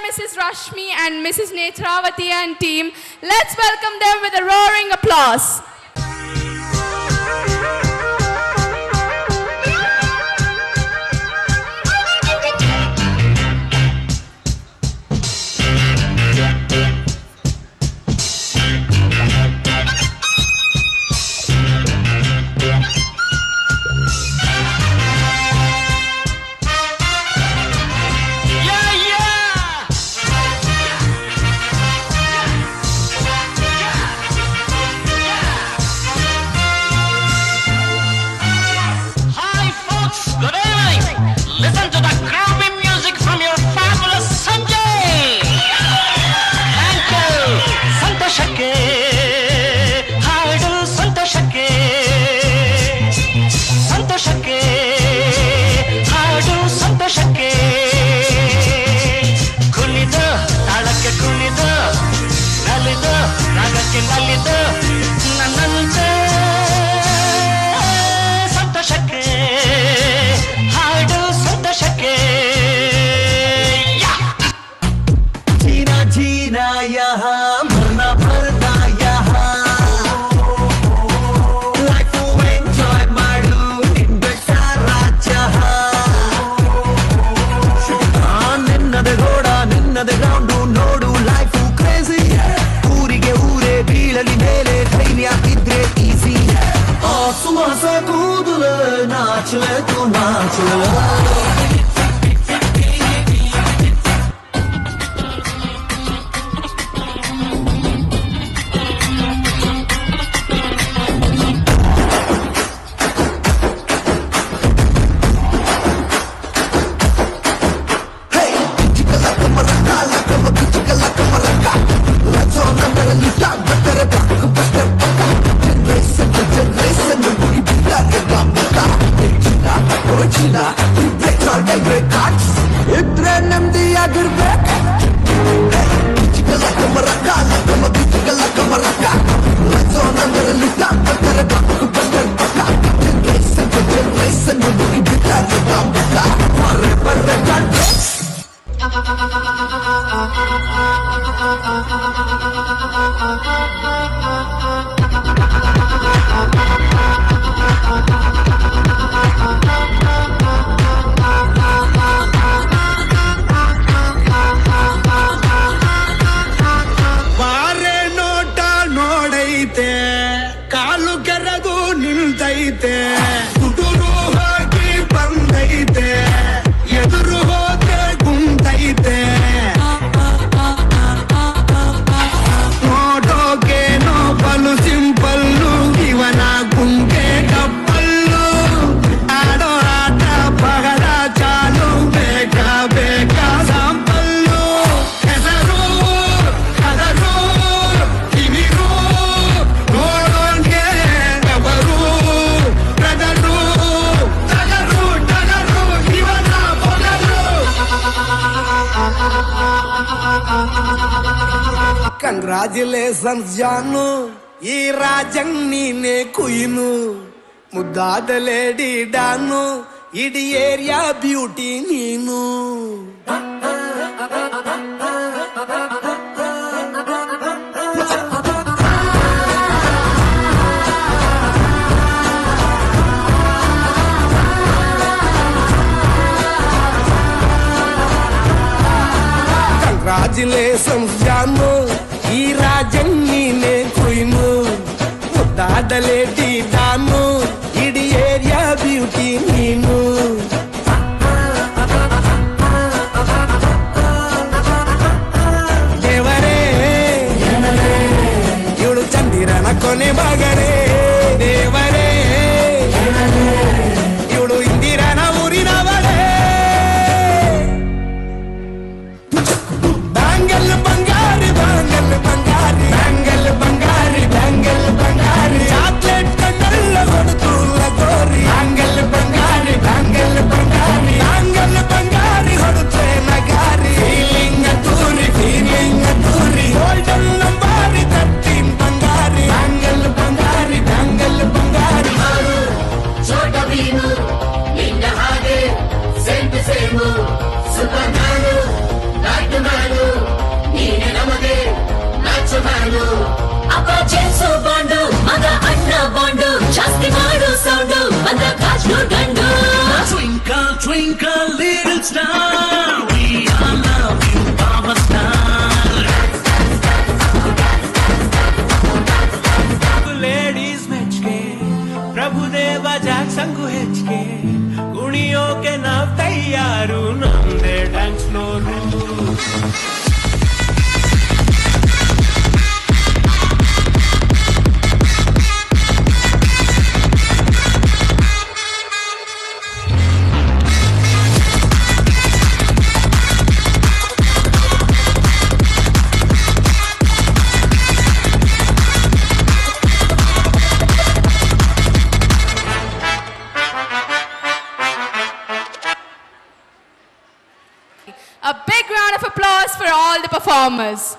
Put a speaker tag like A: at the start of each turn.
A: Mrs. Rashmi and Mrs. Netravati and team. Let's welcome them with a roaring applause.
B: Listen to the groovy music from your fabulous Sanjay. Thank you. ಸಂತೋಷಕ್ಕೆ ಹಾಡು ಸಂತೋಷಕ್ಕೆ ಸಂತೋಷಕ್ಕೆ ಹಾಡು ಸಂತೋಷಕ್ಕೆ ಕುಣಿದು ತಾಳಕ್ಕೆ ಕುಣಿದು ನಲಿದು ರಾಗಕ್ಕೆ ನಲಿದು ನನ್ನಂತೆ ಸಂತೋಷಕ್ಕೆ
C: जीना जीना यहाँ मरना मरना यहाँ लाइफ ಎಂಜಾಯ್ ಮಾಡು ನಿಂದ ಸಾರಾ ನಿನ್ನದ ಗೋಡ ನಿನ್ನದ ಗ್ರೌಂಡು ನೋಡು ಲೈಫು ಕ್ರೇಜಿ ಊರಿಗೆ ಊರೇ ಬೀಳಲಿ ಮೇಲೆ ಧೈರ್ಯ ಇದ್ರೆ ಈಸಿ ಸುವಾಸ ಕೂದಲು ನಾಚಲೆ ತು ನಾಚಲೆ ಇದ್ರೆ ನೆಮ್ಮದಿಯಾಗಿರ್ಬೇಕು ಕಾಲು ಕೆರದು ನಿಲ್ತೈತೆ ಕುಟುರು ಹೋಗಿ ಬಂದೈತೆ ಎದುರು ಹೋದ್ರೆ ಕುಂತೈತೆ ನೋಟೋಕೇನೋ ಬಲು ಸಿಂಪಲ್ಲು ಇವನ ಗುಂಗೆ ಕಪ್ಪಲ್ಲು ಆಡೋ ಆಟ ಬಹಳ ಚಾಲು ಬೇಕಾ ಬೇಕಾ ಸಾಂಪಲ್ಲು ಹೆಸರು ಕದರು ಕಿವಿರು ನೋಡೋನ್ಗೆ ಕಬರು ಪ್ರದರು ಟಗರು ಟಗರು ಇವನ ಬೊಗರು ಕಂಗ್ರಾಚುಲೇಷನ್ಸ್ ಜಾನು ಈ ರಾಜಂಗ್ ನೀನೆ ಕುಯ್ನು ಮುದ್ದಾದ ಲೇಡಿ ಡಾನು ಇಡೀ ಏರಿಯಾ ಬ್ಯೂಟಿ ನೀನು ಕಂಗ್ರಾಚುಲೇಷನ್ಸ್ ಜಾನು ಈ ರಾಜಂಗ್ ನೀನೆ ಕುಯ್ನು ಮುದ್ದಾದ ಲೇಡಿ ಡಾನು ಇಡೀ ಏರಿಯಾ ಬ್ಯೂಟಿ ನೀನು ದೇವರೇ ಇವಳು ಚಂದಿರನ ಕೊನೆ ಮಗರೇ ದೇವರೇ ಇವಳು ಇಂದಿರನ ಊರಿನವಳೇ bangle Bangari bangle Bangari bangle Bangari bangle Bangari chocolate ಕಣ್ಣಲ್ಲ ಕೊಡುತ್ತಲ್ಲ Gowri bangle Bangari bangle Bangari star. We all love you, power star. Ladies ಮೆಚ್ಗೆ Prabhudeva ಜಾಕ್ಸಂಗು ಹೆಚ್ಚಿಗೆ ಕುಣಿಯೋಕೆ ನಾವ್ ತಯಾರು ನಮ್ದೇ dance floor.
A: A big round of applause for all the performers.